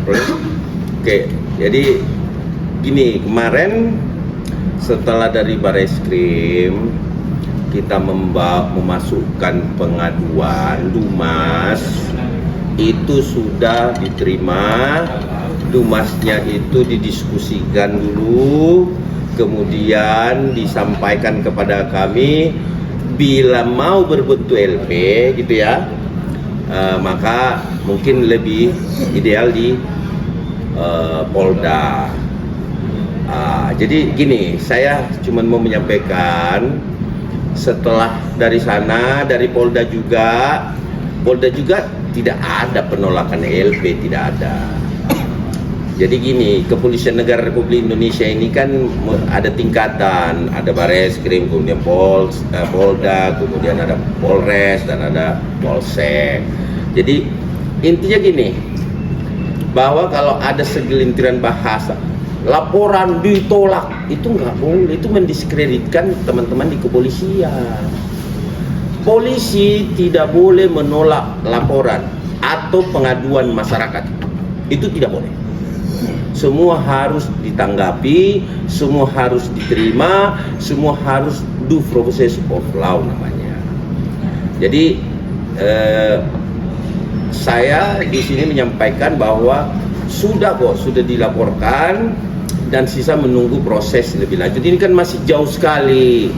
Oke, jadi gini, kemarin setelah dari Bareskrim kita memasukkan pengaduan Dumas, itu sudah diterima. Dumasnya itu didiskusikan dulu, kemudian disampaikan kepada kami bila mau berbentuk LP gitu ya, maka mungkin lebih ideal di Polda. Jadi gini, saya cuma mau menyampaikan setelah dari sana, dari Polda juga tidak ada penolakan LP, tidak ada. Jadi gini, Kepolisian Negara Republik Indonesia ini kan ada tingkatan, ada Bareskrim, kemudian Polda, kemudian ada Polres, dan ada Polsek. Jadi intinya gini, bahwa kalau ada segelintiran bahasa, laporan ditolak, itu nggak boleh, itu mendiskreditkan teman-teman di kepolisian. Polisi tidak boleh menolak laporan atau pengaduan masyarakat, itu tidak boleh. Semua harus ditanggapi, semua harus diterima, semua harus due process of law namanya. Jadi saya di sini menyampaikan bahwa sudah dilaporkan dan sisa menunggu proses lebih lanjut. Ini kan masih jauh sekali.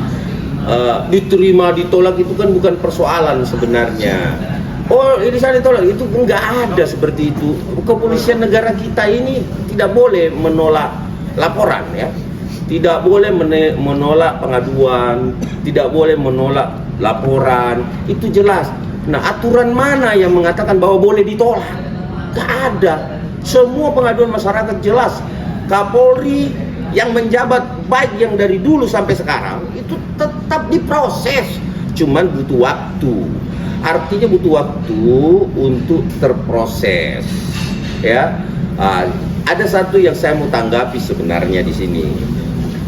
Diterima ditolak itu kan bukan persoalan sebenarnya. Oh, ini saya ditolak, itu enggak ada seperti itu. Kepolisian negara kita ini tidak boleh menolak laporan ya. Tidak boleh menolak pengaduan, tidak boleh menolak laporan. Itu jelas. Nah, aturan mana yang mengatakan bahwa boleh ditolak? Enggak ada. Semua pengaduan masyarakat jelas. Kapolri yang menjabat baik yang dari dulu sampai sekarang itu tetap diproses, cuman butuh waktu. Artinya butuh waktu untuk terproses, ya. Ada satu yang saya mau tanggapi sebenarnya di sini.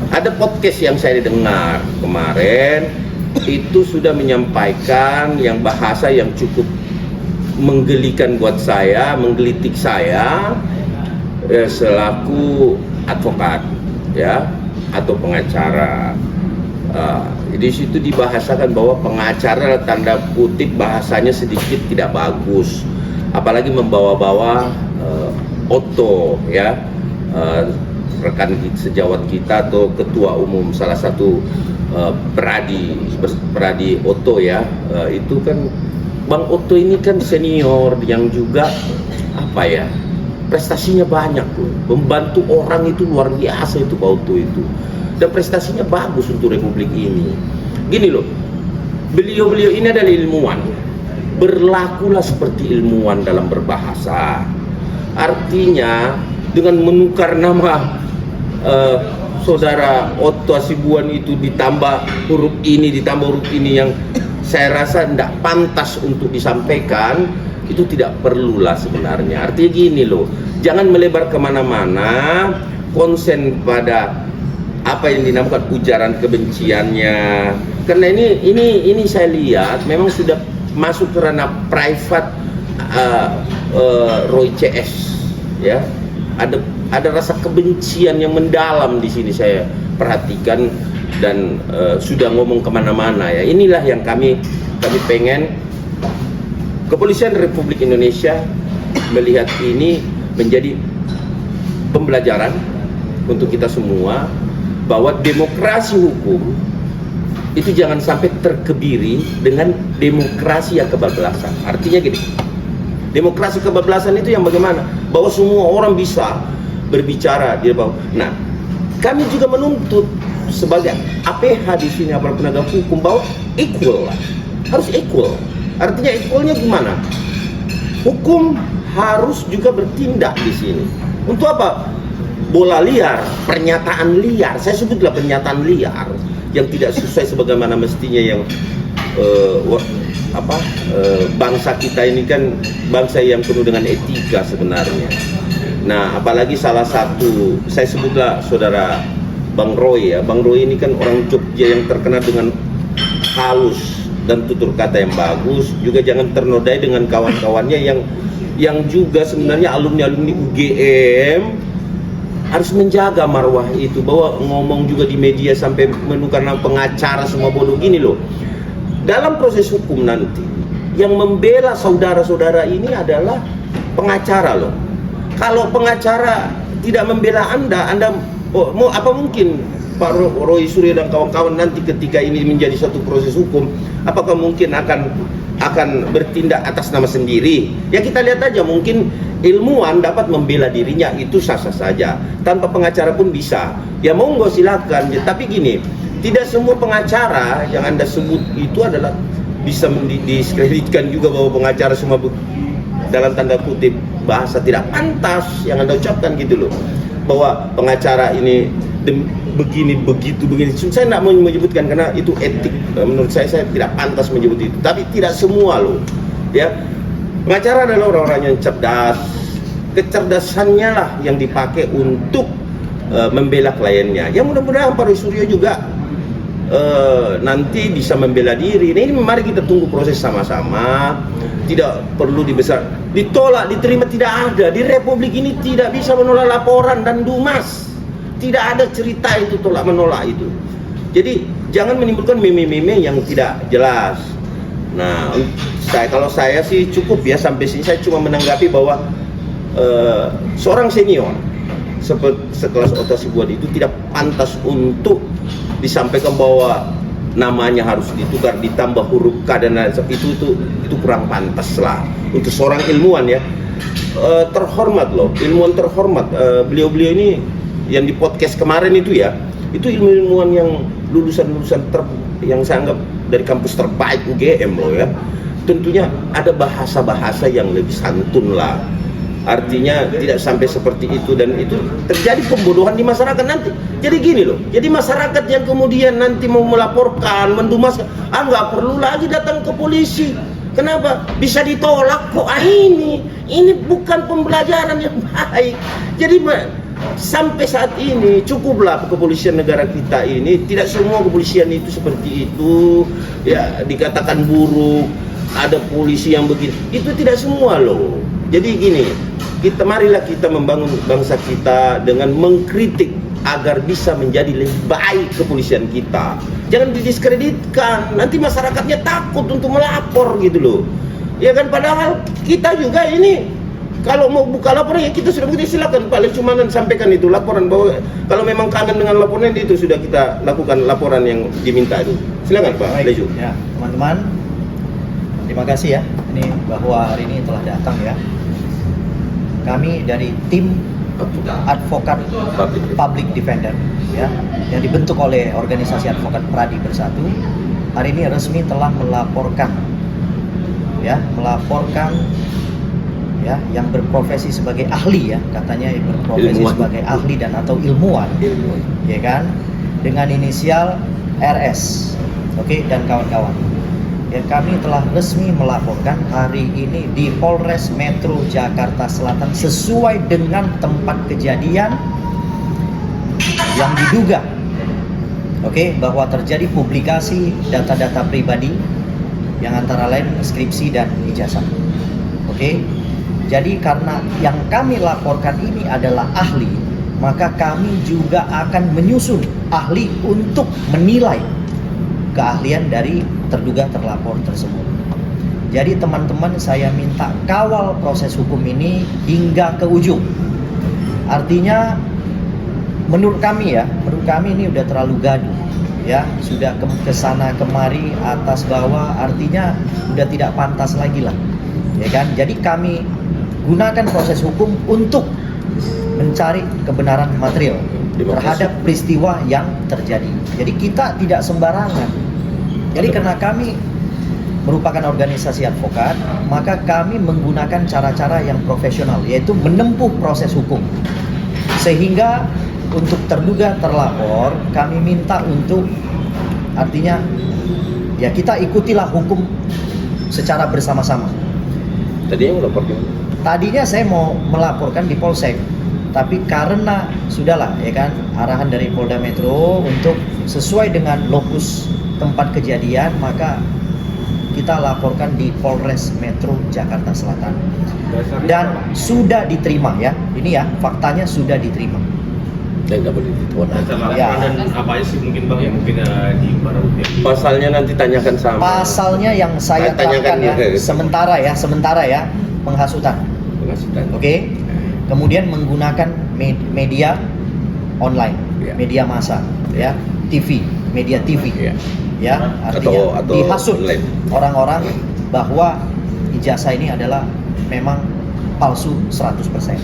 Ada podcast yang saya dengar kemarin, itu sudah menyampaikan yang bahasa yang cukup menggelikan buat saya, menggelitik saya selaku advokat, ya, atau pengacara. Di situ dibahasakan bahwa pengacara tanda kutip bahasanya sedikit tidak bagus, apalagi membawa-bawa Otto, ya, rekan sejawat kita atau ketua umum salah satu Peradi Otto ya. Itu kan Bang Otto ini kan senior yang juga apa ya, prestasinya banyak loh, membantu orang itu luar biasa itu Pak Otto itu, dan prestasinya bagus untuk Republik ini. Gini loh, beliau ini adalah ilmuwan, berlakulah seperti ilmuwan dalam berbahasa. Artinya dengan menukar nama saudara Otto Hasibuan itu ditambah huruf ini yang saya rasa tidak pantas untuk disampaikan, itu tidak perlulah sebenarnya. Artinya gini loh, jangan melebar kemana-mana, konsen pada apa yang dinamakan ujaran kebenciannya. Karena ini saya lihat memang sudah masuk ke ranah private Roy CS, ya. Ada rasa kebencian yang mendalam di sini saya perhatikan, dan sudah ngomong kemana-mana ya. Inilah yang kami pengen Kepolisian Republik Indonesia melihat ini menjadi pembelajaran untuk kita semua, bahwa demokrasi hukum itu jangan sampai terkebiri dengan demokrasi yang kebablasan. Artinya gini, demokrasi kebablasan itu yang bagaimana? Bahwa semua orang bisa berbicara di bawah. Nah, kami juga menuntut sebagai APH di sini, aparat penegak hukum, bahwa equal lah, harus equal. Artinya equalnya gimana? Hukum harus juga bertindak di sini. Untuk apa? Bola liar, pernyataan liar, saya sebutlah pernyataan liar yang tidak sesuai sebagaimana mestinya, yang bangsa kita ini kan bangsa yang penuh dengan etika sebenarnya. Nah, apalagi salah satu, saya sebutlah saudara Bang Roy ya. Bang Roy ini kan orang Jogja yang terkenal dengan halus dan tutur kata yang bagus. Juga jangan ternodai dengan kawan-kawannya yang yang juga sebenarnya alumni-alumni UGM harus menjaga marwah itu, bahwa ngomong juga di media sampai menukar nama pengacara semua bodoh gini loh. Dalam proses hukum nanti yang membela saudara-saudara ini adalah pengacara loh. Kalau pengacara tidak membela Anda mau apa mungkin Pak Roy Suryo dan kawan-kawan nanti ketika ini menjadi satu proses hukum, apakah mungkin akan bertindak atas nama sendiri? Ya kita lihat aja, mungkin ilmuwan dapat membela dirinya, itu sah-sah saja. Tanpa pengacara pun bisa. Ya monggo silakan. Ya, tapi gini, tidak semua pengacara yang Anda sebut itu adalah bisa didiskreditkan juga, bahwa pengacara semua dalam tanda kutip bahasa tidak pantas yang Anda ucapkan gitu loh, bahwa pengacara ini begini begitu. Saya tidak mau menyebutkan karena itu etik, menurut saya tidak pantas menyebut itu. Tapi tidak semua loh, ya. Pengacara adalah orang-orang yang cerdas. Kecerdasannya lah yang dipakai untuk membela kliennya. Ya mudah-mudahan Pak Roy Suryo juga nanti bisa membela diri. Nah, ini mari kita tunggu proses sama-sama. Tidak perlu ditolak, diterima, tidak ada. Di Republik ini tidak bisa menolak laporan dan dumas. Tidak ada cerita itu tolak menolak itu. Jadi jangan menimbulkan meme-meme yang tidak jelas. Nah, kalau saya sih cukup ya, sampai sini saya cuma menanggapi bahwa seorang senior sekelas Ota Hasibuan itu tidak pantas untuk disampaikan bahwa namanya harus ditukar, ditambah huruf K dan lain sebagainya. Itu kurang pantas lah untuk seorang ilmuwan ya. Terhormat loh, ilmuwan terhormat. Beliau-beliau ini yang di podcast kemarin itu ya, itu ilmuwan yang lulusan yang saya anggap dari kampus terbaik UGM loh ya. Tentunya ada bahasa-bahasa yang lebih santun lah. Artinya tidak sampai seperti itu, dan itu terjadi pembodohan di masyarakat nanti. Jadi gini loh, jadi masyarakat yang kemudian nanti mau melaporkan, mendumaskan, nggak perlu lagi datang ke polisi. Kenapa? Bisa ditolak kok. Ini bukan pembelajaran yang baik. Jadi sampai saat ini cukuplah kepolisian negara kita ini. Tidak semua kepolisian itu seperti itu ya, dikatakan buruk. Ada polisi yang begini, itu tidak semua loh. Jadi gini, marilah kita membangun bangsa kita dengan mengkritik agar bisa menjadi lebih baik kepolisian kita. Jangan didiskreditkan, nanti masyarakatnya takut untuk melapor gitu loh. Ya kan, padahal kita juga ini kalau mau buka laporan ya kita sudah begitu, silakan Pak Lecumanan sampaikan itu laporan, bahwa kalau memang kangen dengan laporan itu sudah kita lakukan laporan yang diminta itu. Silakan Pak Lecu. Ya, teman-teman, terima kasih ya ini bahwa hari ini telah datang ya. Kami dari tim advokat public defender ya, yang dibentuk oleh organisasi advokat Pradi Bersatu, hari ini resmi telah melaporkan ya yang berprofesi sebagai ahli ya, katanya berprofesi ilmuwan, sebagai ahli dan atau ilmuwan ya kan, dengan inisial RS, oke, dan kawan-kawan. Ya, kami telah resmi melaporkan hari ini di Polres Metro Jakarta Selatan sesuai dengan tempat kejadian yang diduga bahwa terjadi publikasi data-data pribadi yang antara lain skripsi dan ijazah. Jadi karena yang kami laporkan ini adalah ahli, maka kami juga akan menyusun ahli untuk menilai keahlian dari terduga terlapor tersebut. Jadi teman-teman, saya minta kawal proses hukum ini hingga ke ujung. Artinya menurut kami ini udah terlalu gaduh ya, sudah kesana kemari atas bawah, artinya udah tidak pantas lagi lah ya kan. Jadi kami gunakan proses hukum untuk mencari kebenaran material terhadap peristiwa yang terjadi. Jadi kita tidak sembarangan. Jadi karena kami merupakan organisasi advokat, maka kami menggunakan cara-cara yang profesional, yaitu menempuh proses hukum. Sehingga untuk terduga terlapor, kami minta untuk, artinya ya kita ikutilah hukum secara bersama-sama. Tadinya saya mau melaporkan di Polsek, tapi karena sudahlah ya kan, arahan dari Polda Metro untuk sesuai dengan lokus tempat kejadian, maka kita kita laporkan di Polres Metro Jakarta Selatan. Dan sudah diterima ya. Ini ya, faktanya sudah diterima. Dan nggak boleh dituan. Ya. Dan apa aja sih mungkin Bang yang mungkin di barang bukti? Pasalnya nanti tanyakan sama. Pasalnya yang saya Tanyakan terapkan ya, juga. sementara ya, penghasutan. Penghasutan. Oke. Kemudian menggunakan media online, Ya. media massa, ya, TV, media TV. Ya. Ya, artinya Atau dihasut online. orang-orang bahwa ijazah ini adalah memang palsu 100%.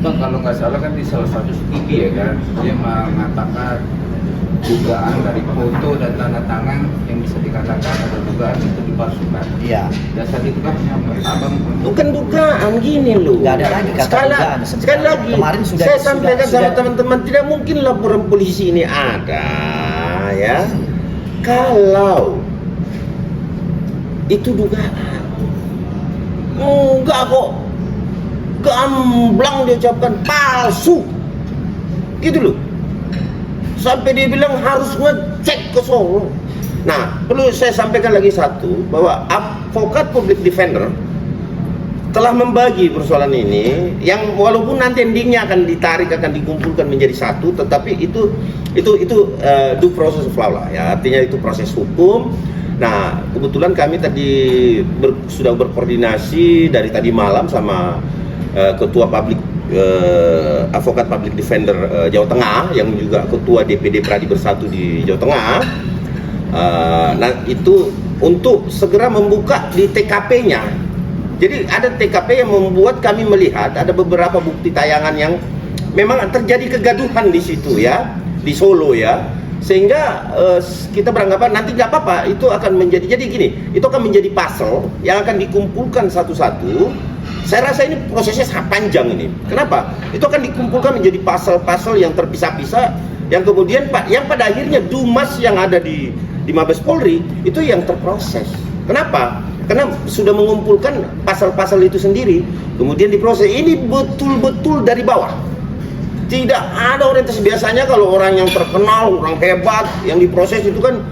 Bang, kalau nggak salah kan di salah satu TV ya kan, dia mengatakan dugaan dari foto dan tanda tangan yang bisa dikatakan ada dugaan itu dipalsukan. Iya. Dasar itu kan abang Bukan dugaan gini loh. Nggak ada lagi kata dugaan. Sekali lagi. Kemarin sudah saya sampaikan sama sudah- teman-teman, tidak mungkin laporan polisi ini ada, ya. Kalau itu dugaan, enggak kok. Gamblang dia ucapkan palsu, gitu loh. Sampai dia bilang harus ngecek ke Solo. Nah, perlu saya sampaikan lagi satu, bahwa advokat public defender telah membagi persoalan ini, yang walaupun nanti endingnya akan ditarik, akan dikumpulkan menjadi satu, tetapi itu due process of law lah, ya, artinya itu proses hukum. Nah, kebetulan kami tadi sudah berkoordinasi dari tadi malam sama ketua advokat public defender Jawa Tengah, yang juga ketua DPD Pradi Bersatu di Jawa Tengah. Nah, itu untuk segera membuka di TKP-nya. Jadi ada TKP yang membuat kami melihat ada beberapa bukti tayangan yang memang terjadi kegaduhan di situ ya, di Solo ya. Sehingga kita beranggapan nanti nggak apa-apa, itu akan menjadi, jadi gini, itu akan menjadi pasal yang akan dikumpulkan satu-satu. Saya rasa ini prosesnya sangat panjang ini. Kenapa? Itu akan dikumpulkan menjadi pasal-pasal yang terpisah-pisah, yang kemudian yang pada akhirnya Dumas yang ada di Mabes Polri itu yang terproses. Kenapa? Karena sudah mengumpulkan pasal-pasal itu sendiri, kemudian diproses. Ini betul-betul dari bawah. Tidak ada orientasi. Biasanya kalau orang yang terkenal, orang hebat yang diproses itu kan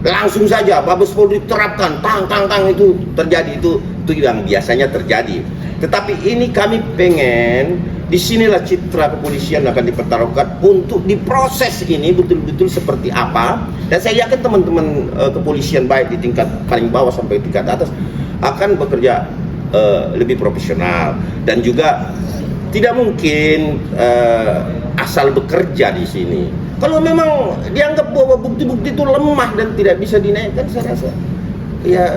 langsung saja Mabes Polri terapkan, tang itu terjadi, itu yang biasanya terjadi. Tetapi ini kami pengen, disinilah citra kepolisian akan dipertaruhkan untuk diproses ini betul-betul seperti apa. Dan saya yakin teman-teman kepolisian baik di tingkat paling bawah sampai tingkat atas akan bekerja lebih profesional, dan juga tidak mungkin asal bekerja di sini. Kalau memang dianggap bahwa bukti-bukti itu lemah dan tidak bisa dinaikkan, saya rasa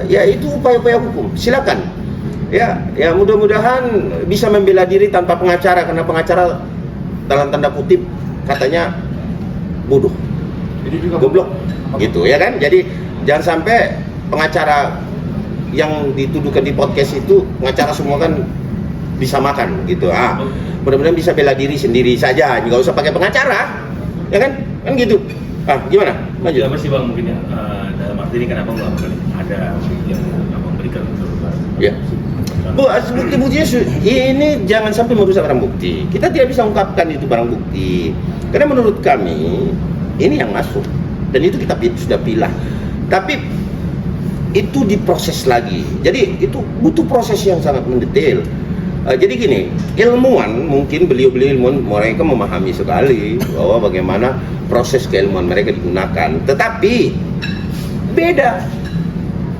ya itu upaya-upaya hukum. Silakan. Ya mudah-mudahan bisa membela diri tanpa pengacara, karena pengacara dalam tanda kutip katanya bodoh, jadi juga goblok, gitu ya kan. Jadi jangan sampai pengacara yang dituduhkan di podcast itu pengacara semua kan disamakan gitu. Mudah-mudahan bisa bela diri sendiri saja, nggak usah pakai pengacara, ya kan gitu. Gimana? Lanjut. Apa sih Bang mungkin ya, dalam arti ini kenapa nggak ada yang Abang berikan untuk Ya. Bu, bukti-buktinya ini jangan sampai merusak barang bukti. Kita tidak bisa ungkapkan itu barang bukti, karena menurut kami ini yang masuk, dan itu kita sudah pilah. Tapi itu diproses lagi. Jadi itu butuh proses yang sangat mendetail. Jadi gini, ilmuwan, mungkin beliau-beliau ilmuwan mereka memahami sekali bahwa bagaimana proses keilmuan mereka digunakan. Tetapi beda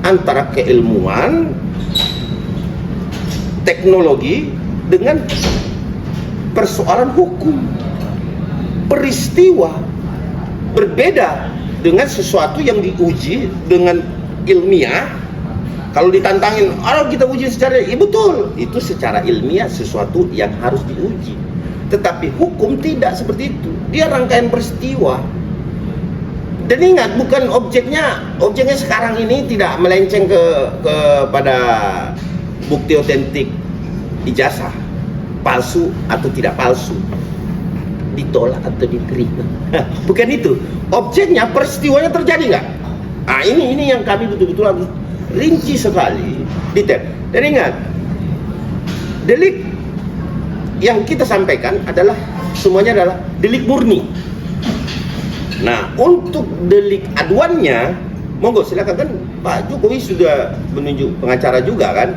antara keilmuan, teknologi dengan persoalan hukum. Peristiwa berbeda dengan sesuatu yang diuji dengan ilmiah. Kalau ditantangin, kita uji secara betul, itu secara ilmiah sesuatu yang harus diuji. Tetapi hukum tidak seperti itu. Dia rangkaian peristiwa. Dan ingat, bukan objeknya sekarang ini tidak melenceng kepada bukti otentik ijazah, palsu atau tidak palsu, ditolak atau diterima. Bukan itu. Objeknya, peristiwanya terjadi nggak? Ini yang kami betul-betul harus rinci sekali, detail. Dan ingat, delik yang kita sampaikan adalah semuanya adalah delik murni. Nah, untuk delik aduannya, monggo silakan, kan Pak Jokowi sudah menunjuk pengacara juga kan.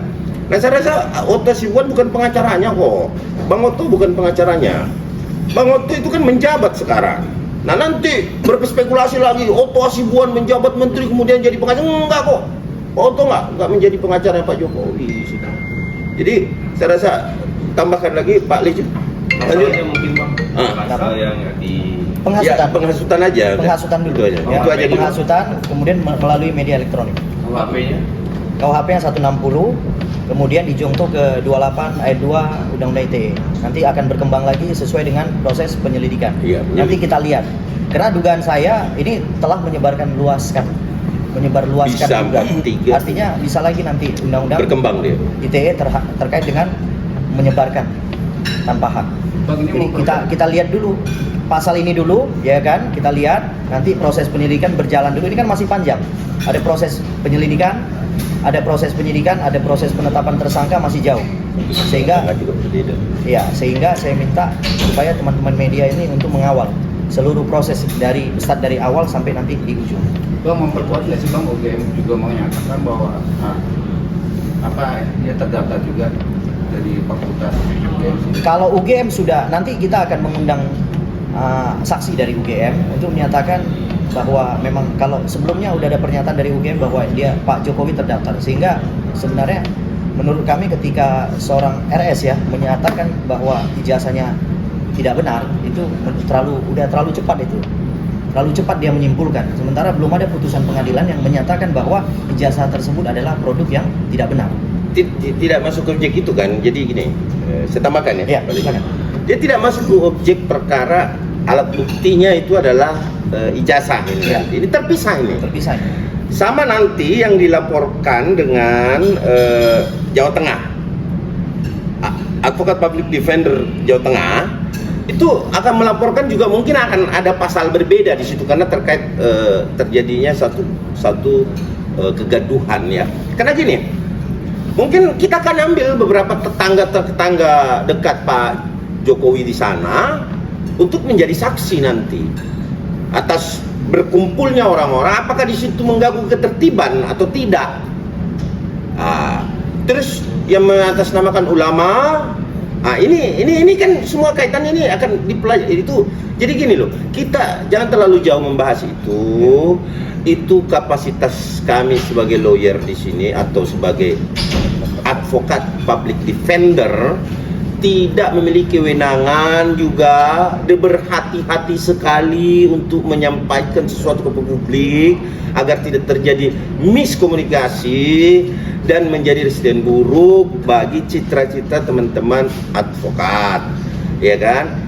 Nah saya rasa Otto Hasibuan bukan pengacaranya kok. Bang Otto bukan pengacaranya. Bang Otto itu kan menjabat sekarang. Nah nanti berspekulasi lagi Otto Hasibuan menjabat menteri kemudian jadi pengacara. Enggak kok. Otto enggak menjadi pengacara Pak Jokowi. Jadi saya rasa tambahkan lagi Pak Lijun. Masalahnya mungkin Bang, pasal yang di Penghasutan. Ya, penghasutan aja. Penghasutan dulu. Itu aja. Ya, Itu aja dulu. penghasutan kemudian melalui media elektronik. KUHP-nya. KUHP-nya 160, kemudian dijungto ke 28 ayat 2 Undang-Undang ITE. Nanti akan berkembang lagi sesuai dengan proses penyelidikan. Iya, Nanti kita lihat. Karena dugaan saya ini telah menyebar luaskan Bisa juga. 3. Artinya bisa lagi nanti undang-undang Berkembang dia. ITE terkait dengan menyebarkan tanpa hak. Bang, ini Jadi mau kita lihat dulu pasal ini dulu, ya kan? Kita lihat nanti proses penyelidikan berjalan dulu. Ini kan masih panjang. Ada proses penyelidikan, ada proses penyidikan, ada proses penetapan tersangka, masih jauh. Sehingga juga berbeda. ya, sehingga saya minta supaya teman-teman media ini untuk mengawal seluruh proses dari start dari awal sampai nanti di ujung. Bang memperkuat nggak sih Bang, UGM juga menyatakan bahwa dia terdaftar juga dari fakultas UGM sini. Kalau UGM sudah, nanti kita akan mengundang saksi dari UGM untuk menyatakan bahwa memang kalau sebelumnya udah ada pernyataan dari UGM bahwa dia Pak Jokowi terdaftar, sehingga sebenarnya menurut kami ketika seorang RS ya menyatakan bahwa ijazahnya tidak benar, itu udah terlalu cepat itu. Terlalu cepat dia menyimpulkan. Sementara belum ada putusan pengadilan yang menyatakan bahwa ijazah tersebut adalah produk yang tidak benar. Tidak masuk ke objek itu kan. Jadi gini, saya tambahkan ya. Ya, silakan. Dia tidak masuk ke objek perkara, alat buktinya itu adalah ijazah ini. Ya. Ini terpisah ini. Terpisah. Sama nanti yang dilaporkan dengan Jawa Tengah. Advokat Public Defender Jawa Tengah itu akan melaporkan juga, mungkin akan ada pasal berbeda di situ karena terkait terjadinya satu kegaduhan ya. Karena gini, mungkin kita akan ambil beberapa tetangga dekat Pak Jokowi di sana untuk menjadi saksi nanti atas berkumpulnya orang-orang, apakah di situ mengganggu ketertiban atau tidak. Terus yang mengatasnamakan ulama, ini kan semua kaitannya ini akan dipelajari itu. Jadi gini loh, kita jangan terlalu jauh membahas itu. Itu kapasitas kami sebagai lawyer di sini atau sebagai advokat public defender tidak memiliki kewenangan juga, dia berhati-hati sekali untuk menyampaikan sesuatu ke publik agar tidak terjadi miskomunikasi dan menjadi residen buruk bagi citra-citra teman-teman advokat, ya kan?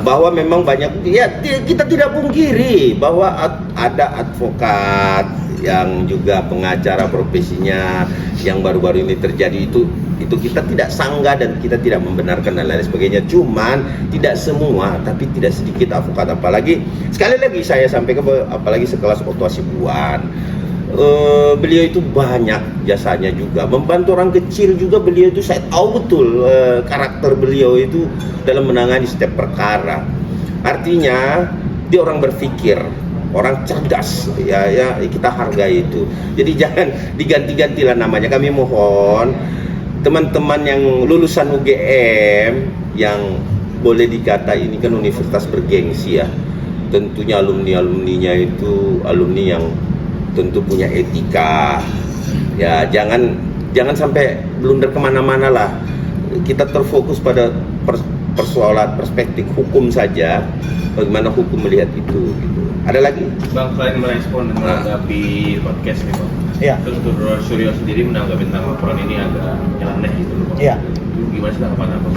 Bahwa memang banyak, ya kita tidak pungkiri bahwa ada advokat yang juga pengacara profesinya yang baru-baru ini terjadi itu kita tidak sanggah dan kita tidak membenarkan dan lain sebagainya. Cuman tidak semua, tapi tidak sedikit advokat, apalagi sekali lagi saya sampaikan, apalagi sekelas Otto Hasibuan. Beliau itu banyak jasanya juga, membantu orang kecil juga. Beliau itu saya tahu betul karakter beliau itu dalam menangani setiap perkara. Artinya dia orang berpikir, orang cerdas, ya kita hargai itu. Jadi jangan diganti-gantilah namanya. Kami mohon teman-teman yang lulusan UGM yang boleh dikata ini kan universitas bergengsi ya. Tentunya alumninya itu alumni yang tentu punya etika. Ya jangan sampai blunder kemana-mana lah. Kita terfokus pada persoalan perspektif hukum saja. Bagaimana hukum melihat itu gitu. Ada lagi? Bang, selain merespon dan menanggapi podcast nih Bang, Iya. terus Dr. Suryo sendiri menanggapi tentang laporan ini agak nyeleneh gitu loh Bang. Iya. Itu gimana sih tanggapan Abang?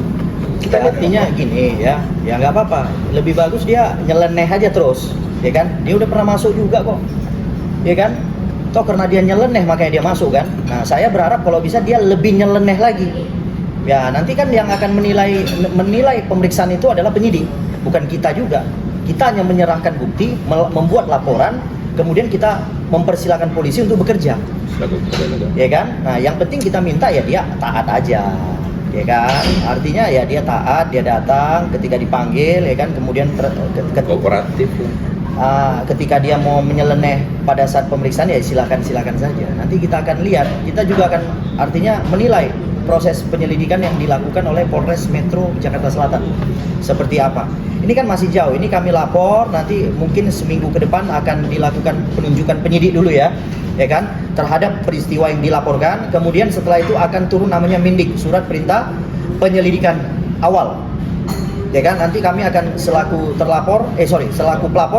Kita artinya gini ya nggak apa-apa. Lebih bagus dia nyeleneh aja terus, ya kan? Dia udah pernah masuk juga kok, ya kan? Toh karena dia nyeleneh makanya dia masuk kan. Nah saya berharap kalau bisa dia lebih nyeleneh lagi. Ya nanti kan yang akan menilai pemeriksaan itu adalah penyidik, bukan kita juga. Kita hanya menyerahkan bukti, membuat laporan, kemudian kita mempersilahkan polisi untuk bekerja, ya kan? Nah yang penting kita minta ya dia taat aja, ya kan? Artinya ya dia taat, dia datang ketika dipanggil, ya kan? Kemudian Kooperatif. ketika dia mau menyeleneh pada saat pemeriksaan ya silakan saja. Nanti kita akan lihat, kita juga akan artinya menilai proses penyelidikan yang dilakukan oleh Polres Metro Jakarta Selatan seperti apa. Ini kan masih jauh, ini kami lapor, nanti mungkin seminggu ke depan akan dilakukan penunjukan penyidik dulu ya kan, terhadap peristiwa yang dilaporkan. Kemudian setelah itu akan turun namanya Mindik, surat perintah penyelidikan awal. Ya kan, nanti kami akan selaku pelapor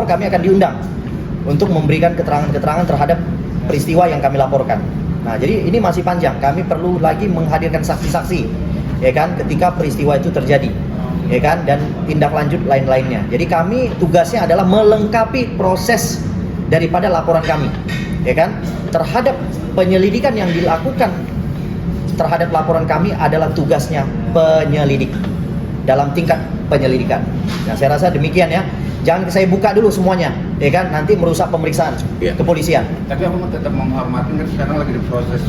kami akan diundang untuk memberikan keterangan-keterangan terhadap peristiwa yang kami laporkan. Nah, jadi ini masih panjang, kami perlu lagi menghadirkan saksi-saksi, ya kan, ketika peristiwa itu terjadi, ya kan, dan tindak lanjut lain-lainnya. Jadi kami tugasnya adalah melengkapi proses daripada laporan kami, ya kan, terhadap penyelidikan yang dilakukan terhadap laporan kami adalah tugasnya penyelidik dalam tingkat penyelidikan. Nah, saya rasa demikian ya. Jangan saya buka dulu semuanya, ya kan? Nanti merusak pemeriksaan kepolisian. Tapi aku tetap menghormati kan sekarang lagi di proses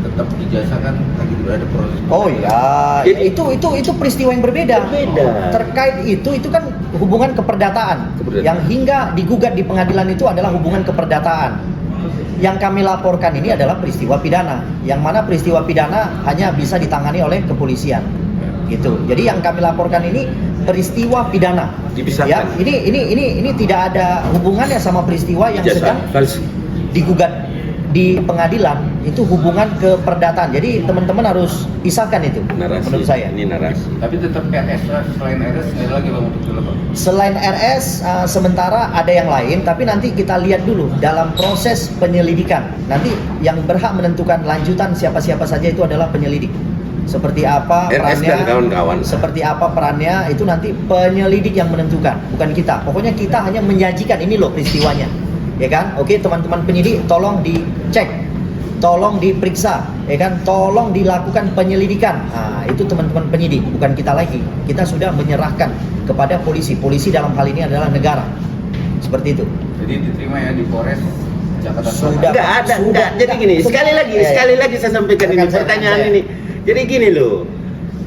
tetap ijazah kan lagi ada proses. Oh ya, itu peristiwa yang berbeda. Terkait itu kan hubungan keperdataan. Yang hingga digugat di pengadilan itu adalah hubungan keperdataan. Yang kami laporkan ini adalah peristiwa pidana, yang mana peristiwa pidana hanya bisa ditangani oleh kepolisian. Gitu. Jadi yang kami laporkan ini peristiwa pidana. Dipisahkan. Ya, ini tidak ada hubungannya sama peristiwa yang sedang digugat di pengadilan. Itu hubungan keperdataan. Jadi teman-teman harus pisahkan itu. Narasi. Menurut saya. Ini narasi. Tapi tetap RS selain RS ada lagi bang untuk dilakukan. Selain RS sementara ada yang lain, tapi nanti kita lihat dulu dalam proses penyelidikan. Nanti yang berhak menentukan lanjutan siapa-siapa saja itu adalah penyelidik. Seperti apa RS perannya, dan kawan-kawan. Seperti apa perannya itu nanti penyelidik yang menentukan, bukan kita. Pokoknya kita hanya menyajikan ini loh peristiwanya, ya kan? Oke, teman-teman penyidik, tolong dicek, tolong diperiksa, ya kan? Tolong dilakukan penyelidikan. Nah, itu teman-teman penyidik, bukan kita lagi. Kita sudah menyerahkan kepada polisi. Polisi dalam hal ini adalah negara. Seperti itu. Jadi diterima ya di Polres Jakarta Sudah. Enggak. Jadi gini, sekali lagi saya sampaikan ini pertanyaan ini. Jadi gini loh,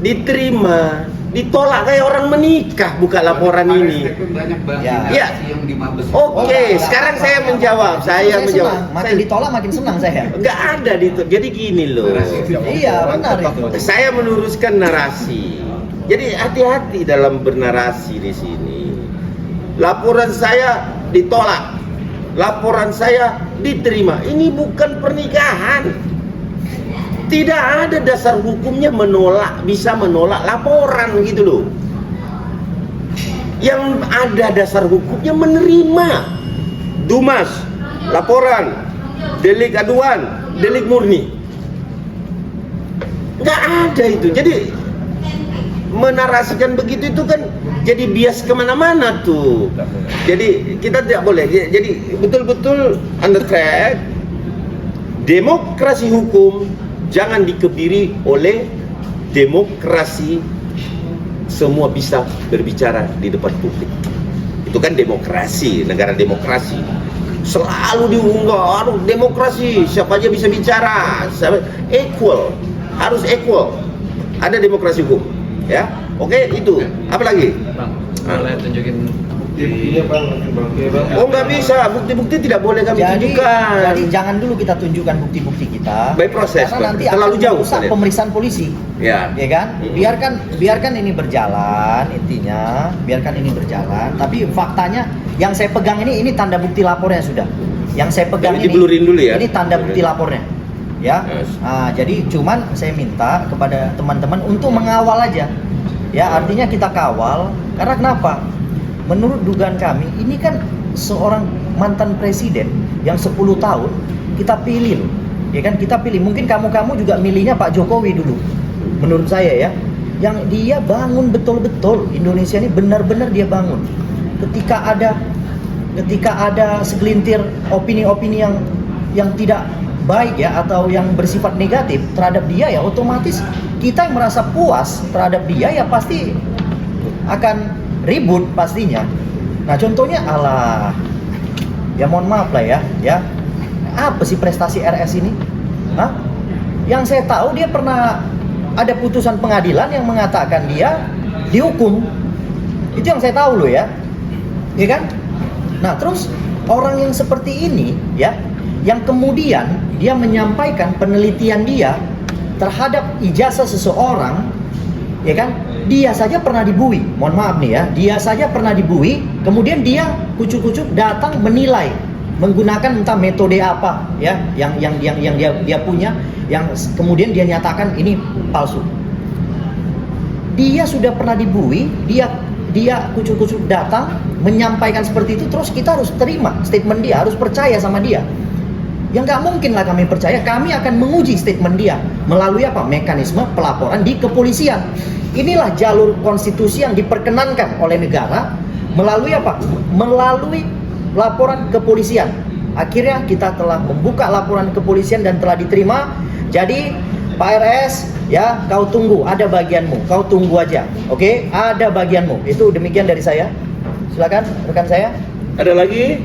diterima, ditolak kayak orang menikah buka laporan ini. Banyak banget Ya. yang di Mabes. Oke, sekarang saya menjawab. Saya menjawab. Makin ditolak makin senang saya. Enggak ada jadi gini loh. Iya, benar itu. Saya meluruskan narasi. Jadi hati-hati dalam bernarasi di sini. Laporan saya ditolak, laporan saya diterima. Ini bukan pernikahan. Tidak ada dasar hukumnya bisa menolak laporan gitu loh. Yang ada dasar hukumnya menerima. Dumas, laporan, delik aduan, delik murni. Nggak ada itu. Jadi menarasikan begitu itu kan jadi bias kemana-mana tuh. Jadi kita tidak boleh. Jadi betul-betul under track. Demokrasi hukum jangan dikebiri oleh demokrasi semua bisa berbicara di depan publik. Itu kan demokrasi, negara demokrasi. Selalu diunggah, demokrasi, siapa aja bisa bicara, equal, harus equal. Ada demokrasi hukum, ya. Oke, itu. Apa lagi? Bang, boleh tunjukin buktinya bang. Oh, nggak bisa, bukti-bukti tidak boleh kami tunjukkan. Jadi jangan dulu kita tunjukkan bukti-bukti kita. By proses, karena nanti terlalu akan jauh merusak kalian. pemeriksaan polisi. Ya. Ya kan? Biarkan ini berjalan, intinya biarkan ini berjalan. Tapi faktanya yang saya pegang ini tanda bukti lapornya sudah. Yang saya pegang Tapi diblurin dulu ya. Ini tanda bukti lapornya. Ya. Yes. Nah, jadi cuman saya minta kepada teman-teman untuk mengawal aja. Ya, artinya kita kawal karena kenapa? Menurut dugaan kami, ini kan seorang mantan presiden yang 10 tahun kita pilih loh. Ya kan, kita pilih. Mungkin kamu juga milihnya Pak Jokowi dulu. Menurut saya ya, yang dia bangun betul-betul Indonesia ini benar-benar dia bangun. Ketika ada segelintir opini-opini yang tidak baik ya atau yang bersifat negatif terhadap dia ya otomatis kita yang merasa puas terhadap dia ya pasti akan ribut pastinya. Nah contohnya ya mohon maaf lah ya apa sih prestasi RS ini? Hah? Yang saya tahu dia pernah ada putusan pengadilan yang mengatakan dia dihukum. Itu yang saya tahu loh ya kan? Nah, terus orang yang seperti ini ya, yang kemudian dia menyampaikan penelitian dia terhadap ijazah seseorang, ya kan? Dia saja pernah dibui. Mohon maaf nih ya, dia saja pernah dibui, kemudian dia kucuk-kucuk datang menilai menggunakan entah metode apa ya yang dia punya, yang kemudian dia nyatakan ini palsu. Dia sudah pernah dibui, dia kucuk-kucuk datang menyampaikan seperti itu, terus kita harus terima statement dia, harus percaya sama dia. Ya nggak mungkin lah kami percaya. Kami akan menguji statement dia melalui apa? Mekanisme pelaporan di kepolisian. Inilah jalur konstitusi yang diperkenankan oleh negara melalui apa? Melalui laporan kepolisian. Akhirnya kita telah membuka laporan kepolisian dan telah diterima. Jadi Pak RS, ya kau tunggu, ada bagianmu, kau tunggu aja, oke? Ada bagianmu. Itu demikian dari saya. Silakan rekan saya. Ada lagi?